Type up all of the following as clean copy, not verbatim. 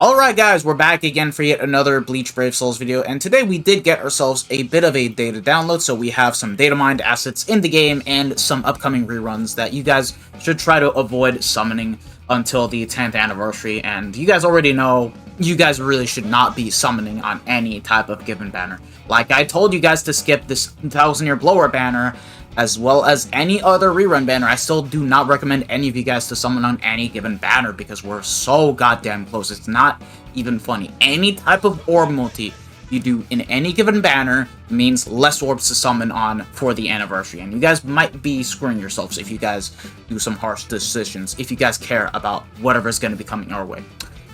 Alright guys, we're back again for yet another Bleach Brave Souls video, and today we did get ourselves a bit of a data download, so we have some data mined assets in the game and some upcoming reruns that you guys should try to avoid summoning until the 10th anniversary, and you guys already know you guys really should not be summoning on any type of given banner. Like I told you guys to skip this 1000-year blower banner, as well as any other rerun banner. I still do not recommend any of you guys to summon on any given banner because we're so goddamn close. It's not even funny. Any type of orb multi you do in any given banner means less orbs to summon on for the anniversary. And you guys might be screwing yourselves if you guys do some harsh decisions, if you guys care about whatever's going to be coming our way.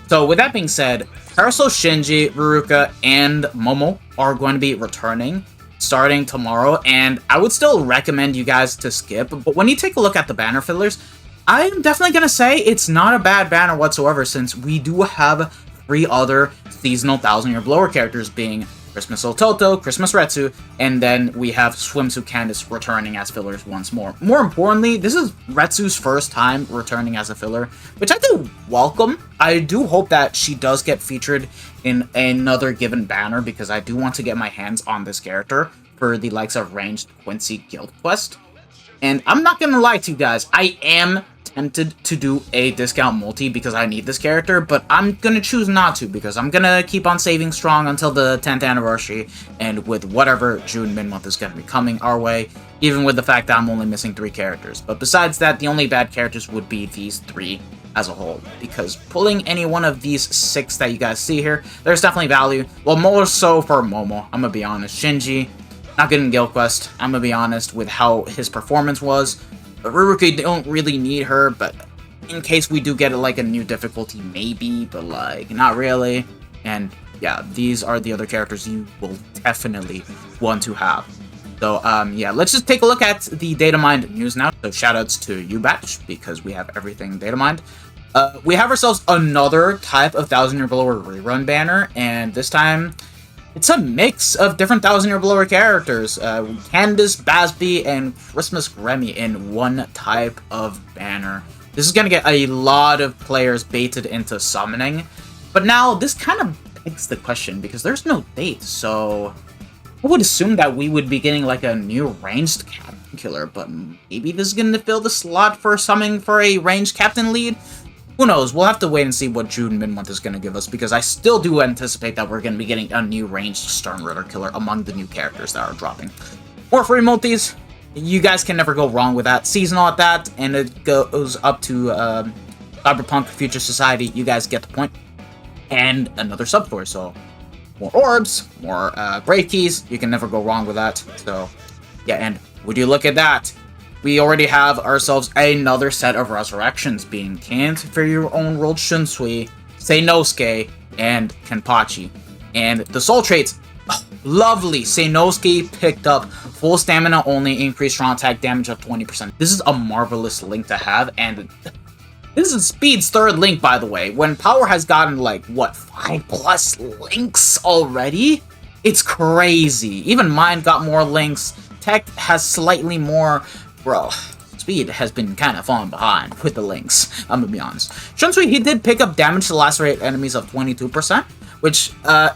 So with that being said, PARASOL SHINJI, Ruruka, and Momo are going to be returning starting tomorrow, and I would still recommend you guys to skip, but when you take a look at the banner fillers, I'm definitely going to say it's not a bad banner whatsoever, since we do have 3 other seasonal 1000-year blower characters, being Christmas Ototo, Christmas Retsu, and then we have Swimsuit Candace returning as fillers once more. More importantly, this is Retsu's first time returning as a filler, which I do welcome. I do hope that she does get featured in another given banner, because I do want to get my hands on this character for the likes of Ranged Quincy Guild Quest. And I'm not gonna lie to you guys, I am tempted to do a discount multi because I need this character, but I'm gonna choose not to because I'm gonna keep on saving strong until the 10th anniversary, and with whatever June mid-month is gonna be coming our way, even with the fact that I'm only missing 3 characters. But besides that, the only bad characters would be these 3 as a whole, because pulling any one of these 6 that you guys see here, there's definitely value. Well, more so for Momo, I'm gonna be honest. Shinji, not good in Guild Quest, I'm gonna be honest with how his performance was. But Ruruka don't really need her, but in case we do get like a new difficulty, maybe, but like not really. And yeah, these are the other characters you will definitely want to have. So yeah, let's just take a look at the data mined news now. So shoutouts to Ubatch because we have everything data mined. We have ourselves another type of 1000-year blower rerun banner, and this time it's a mix of different 1000-year blower characters. Candace, Basby, and Christmas Remy in one type of banner. This is going to get a lot of players baited into summoning. But now, this kind of begs the question, because there's no date, so I would assume that we would be getting like a new ranged captain killer, but maybe this is going to fill the slot for summoning for a ranged captain lead? Who knows? We'll have to wait and see what June mid-month is going to give us, because I still do anticipate that we're going to be getting a new ranged Stern Ritter killer among the new characters that are dropping. More free multis, you guys can never go wrong with that. Seasonal at that, and it goes up to Cyberpunk Future Society. You guys get the point. And another sub-tour, so more orbs, more brave keys. You can never go wrong with that. So yeah, and would you look at that? We already have ourselves another set of resurrections, being Can't for Your Own World Shunsui, Seinosuke, and Kenpachi. And the soul traits, lovely. Seinosuke picked up full stamina only, increased strong attack damage of 20%. This is a marvelous link to have, and this is Speed's 3rd link, by the way. When Power has gotten like, what, 5+ links already? It's crazy. Even mine got more links. Tech has slightly more. Bro, Speed has been kind of falling behind with the links, I'm gonna be honest. Shunsui, he did pick up damage to lacerate enemies of 22%, which,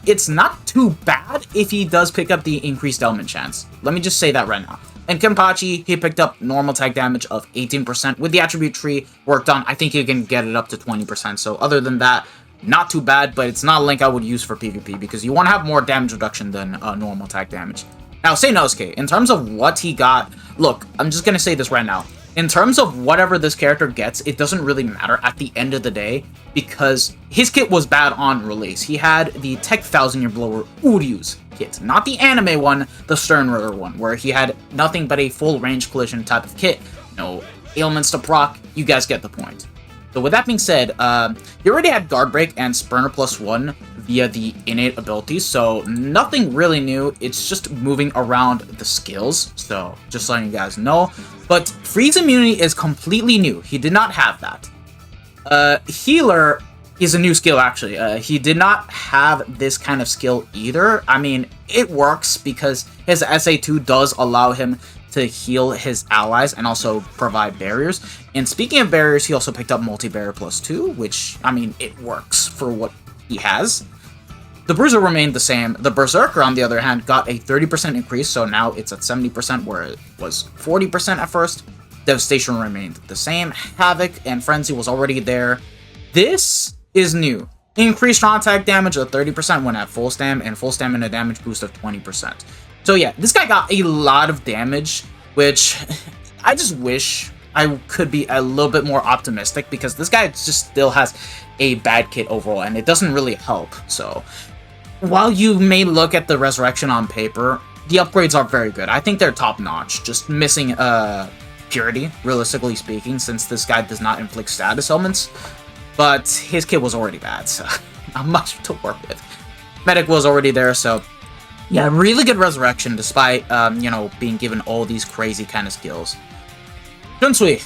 it's not too bad if he does pick up the increased element chance. Let me just say that right now. And Kenpachi, he picked up normal attack damage of 18%. With the attribute tree worked on, I think you can get it up to 20%. So other than that, not too bad, but it's not a link I would use for PvP, because you want to have more damage reduction than normal attack damage. Now, Seinosuke, in terms of what he got, look, I'm just going to say this right now. In terms of whatever this character gets, it doesn't really matter at the end of the day, because his kit was bad on release. He had the Tech 1000-year blower Uryu's kit, not the anime one, the Stern Ritter one, where he had nothing but a full range collision type of kit. No ailments to proc, you guys get the point. So with that being said, he already had Guard Break and Spurner +1 via the innate abilities, so nothing really new. It's just moving around the skills, so just letting you guys know. But Freeze Immunity is completely new. He did not have that. Healer is a new skill, actually. He did not have this kind of skill either. I mean, it works because his SA2 does allow him to heal his allies and also provide barriers. And speaking of barriers, he also picked up multi-barrier +2, which, I mean, it works for what he has. The Bruiser remained the same. The Berserker, on the other hand, got a 30% increase, so now it's at 70%, where it was 40% at first. Devastation remained the same. Havoc and Frenzy was already there. This is new. Increased strong attack damage of 30% when at full stam, and full stamina damage boost of 20%. So yeah, this guy got a lot of damage, which I just wish I could be a little bit more optimistic, because this guy just still has a bad kit overall, and it doesn't really help. So while you may look at the Resurrection on paper, the upgrades are very good. I think they're top-notch. Just missing Purity, realistically speaking, since this guy does not inflict status elements. But his kit was already bad, so not much to work with. Medic was already there, so yeah, really good Resurrection, despite, you know, being given all these crazy kind of skills. Shunsui,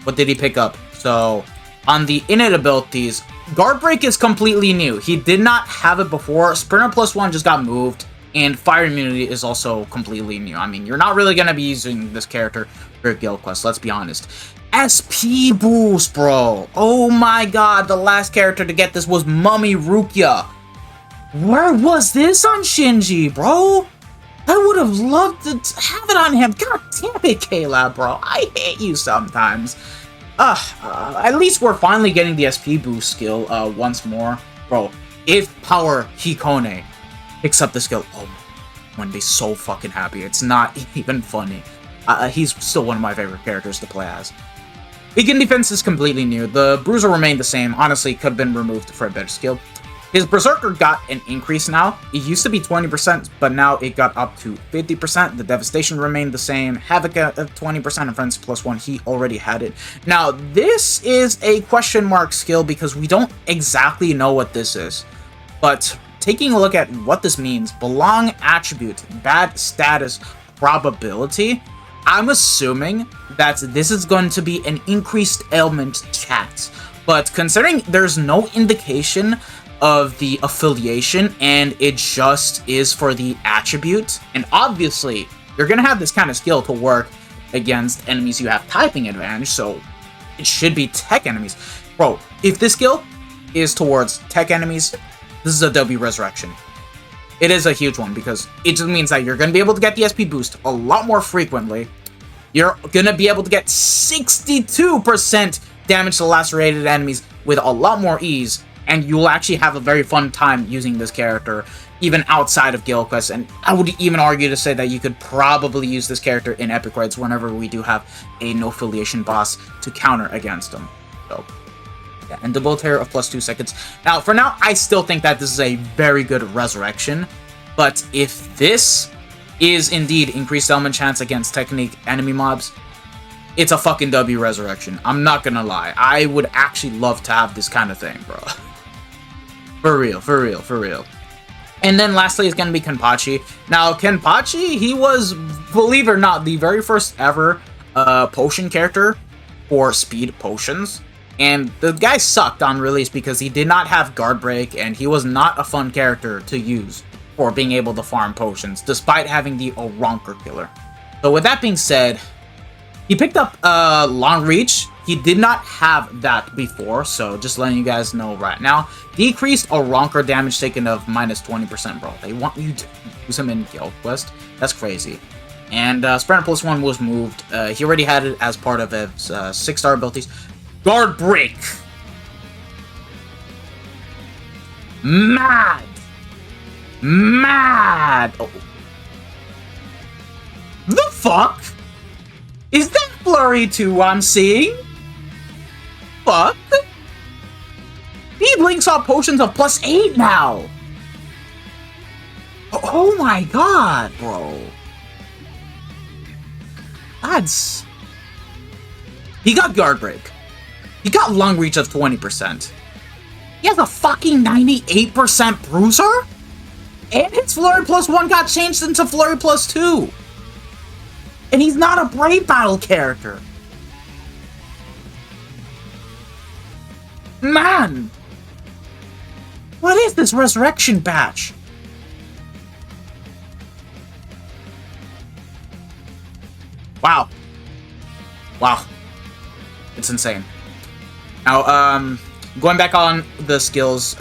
what did he pick up? So, on the innate abilities, Guard Break is completely new. He did not have it before. Sprinter +1 just got moved, and Fire Immunity is also completely new. I mean, you're not really going to be using this character for Guild Quest, let's be honest. SP boost, bro! Oh my god, the last character to get this was Mummy Rukia. Where was this on Shinji, bro? I would have loved to have it on him. God damn it, Caleb, bro. I hate you sometimes. At least we're finally getting the SP boost skill once more. Bro, if Power Hikone picks up the skill, oh, when they so fucking happy. It's not even funny. He's still one of my favorite characters to play as. Beacon Defense is completely new. The Bruiser remained the same. Honestly, could have been removed for a better skill. His Berserker got an increase now. It used to be 20%, but now it got up to 50%. The Devastation remained the same. Havoc at 20% and Frenzy +1, he already had it. Now, this is a question mark skill because we don't exactly know what this is. But taking a look at what this means, Belong Attribute, Bad Status, Probability, I'm assuming that this is going to be an increased ailment chat. But considering there's no indication of the affiliation, and it just is for the attribute, and obviously you're gonna have this kind of skill to work against enemies you have typing advantage, so it should be tech enemies. Bro, if this skill is towards tech enemies, this is a W Resurrection. It is a huge one, because it just means that you're gonna be able to get the SP boost a lot more frequently. You're gonna be able to get 62% damage to lacerated enemies with a lot more ease, and you'll actually have a very fun time using this character, even outside of Guild Quest. And I would even argue to say that you could probably use this character in Epic Raids whenever we do have a no-affiliation boss to counter against them. So, yeah, and debilitator of +2 seconds. Now, for now, I still think that this is a very good Resurrection, but if this is indeed increased element chance against technique enemy mobs, it's a fucking W Resurrection. I'm not gonna lie. I would actually love to have this kind of thing, bro. For real, for real, for real. And then lastly is going to be Kenpachi. Now, Kenpachi, he was, believe it or not, the very first ever potion character for speed potions. And the guy sucked on release because he did not have Guard Break, and he was not a fun character to use for being able to farm potions, despite having the Oronker Killer. So with that being said, he picked up Long Reach. He did not have that before, so just letting you guys know right now. Decreased Oronker damage taken of -20%, bro. They want you to use him in Guild Quest. That's crazy. And Sprinter +1 was moved. He already had it as part of his 6-star abilities. Guard Break! Mad! Mad! Oh. The fuck? Is that Flurry 2 I'm seeing? Fuck? He links off potions of +8 now! Oh my god, bro. That's... He got Guard Break. He got Long Reach of 20%. He has a fucking 98% Bruiser? And his Flurry +1 got changed into Flurry +2. And he's not a Brave Battle character. Man! What is this Resurrection batch? Wow. Wow. It's insane. Now, going back on the skills,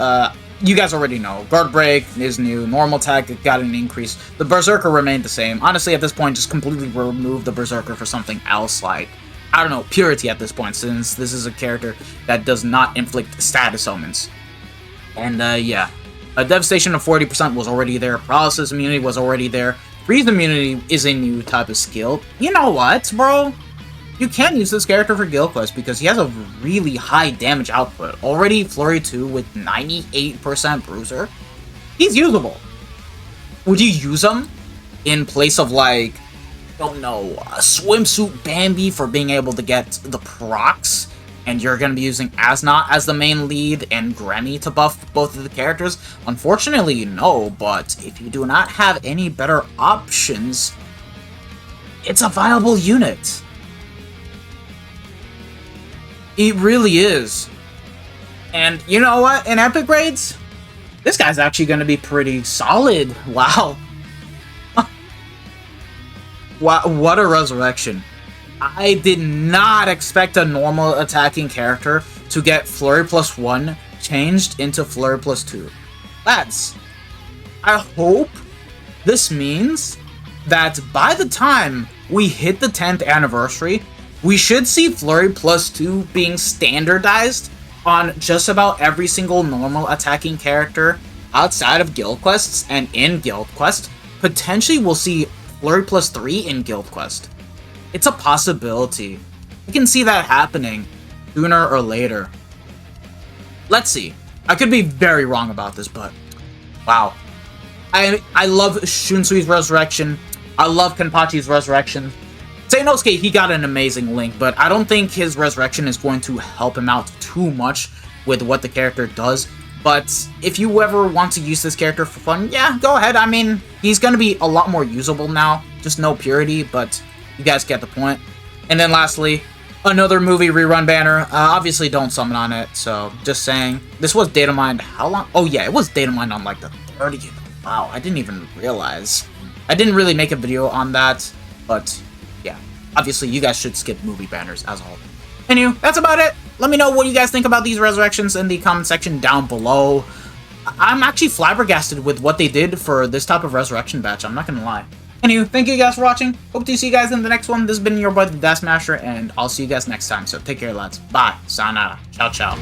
you guys already know. Guard Break is new. Normal attack got an increase. The Berserker remained the same. Honestly, at this point, just completely remove the Berserker for something else, like, I don't know, Purity at this point, since this is a character that does not inflict status ailments. And, yeah. A Devastation of 40% was already there. Paralysis immunity was already there. Freeze immunity is a new type of skill. You know what, bro? You can use this character for Guild Quest because he has a really high damage output. Already Flurry 2 with 98% Bruiser. He's usable. Would you use him in place of, like, I don't know, a Swimsuit Bambi for being able to get the procs? And you're going to be using Asnot as the main lead and Granny to buff both of the characters? Unfortunately, no, but if you do not have any better options, it's a viable unit. It really is. And you know what? In epic grades, this guy's actually going to be pretty solid. Wow. Wow, what a resurrection. I did not expect a normal attacking character to get Flurry +1 changed into Flurry +2. Lads, I hope this means that by the time we hit the 10th anniversary, we should see Flurry +2 being standardized on just about every single normal attacking character outside of Guild Quests and in Guild Quest. Potentially we'll see Flurry +3 in Guild Quest. It's a possibility. You can see that happening sooner or later. Let's see. I could be very wrong about this, but wow. I love Shunsui's resurrection. I love Kenpachi's resurrection. Seinosuke, he got an amazing link, but I don't think his resurrection is going to help him out too much with what the character does. But if you ever want to use this character for fun, yeah, go ahead. I mean, he's going to be a lot more usable now. Just no Purity, but you guys get the point. And then lastly, another movie rerun banner. Obviously, don't summon on it, so just saying. This was data mined how long? Oh yeah, it was data mined on like the 30th. Wow, I didn't even realize. I didn't really make a video on that, but yeah. Obviously, you guys should skip movie banners as a whole. Anyway, that's about it. Let me know what you guys think about these resurrections in the comment section down below. I'm actually flabbergasted with what they did for this type of resurrection batch, I'm not gonna lie. Anyway, thank you guys for watching. Hope to see you guys in the next one. This has been your boy, the Death Smasher, and I'll see you guys next time. So take care, lads. Bye. Sayonara. Ciao, ciao.